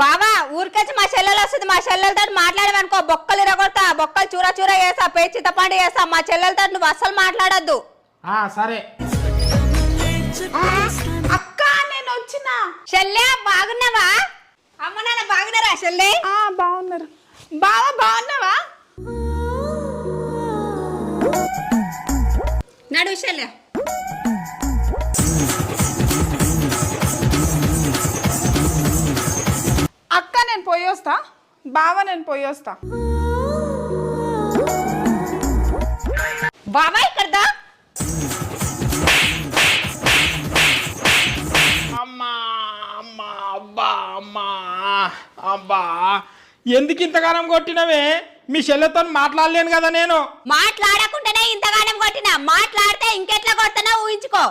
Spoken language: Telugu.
బావా ఊరికొచ్చి మా చెల్లెలు వస్తుంది, మా చెల్లెలతో మాట్లాడమనుకో బొక్కలు ఇరగొడతా, బొక్కలు చూర చూర చేస్తా, పే చిత్తపండు చేస్తా. మా చెల్లెలతో నువ్వు అస్సలు మాట్లాడద్దు. సరే అక్క నేను వచ్చిన. చెల్లె బాగున్నావా? అమ్మ నాన్న బాగున్నారా? చెల్లె బాగున్నారు. బావా బాగున్నావా? నడు చెల్లె. అక్క నేను పోయి వస్తా. బావా నేను పోయి వస్తా. బావా ఇక్కడదా? అమ్మా అమ్మా అబ్బా అమ్మా అబ్బా ఎందుకు ఇంతగానం కొట్టినవే? మీ చెల్లెతో మాట్లాడలేను కదా నేను. మాట్లాడకుండానే ఇంతగానం కొట్టినా, మాట్లాడితే ఇంకెట్లా కొడతానో ఊహించుకో.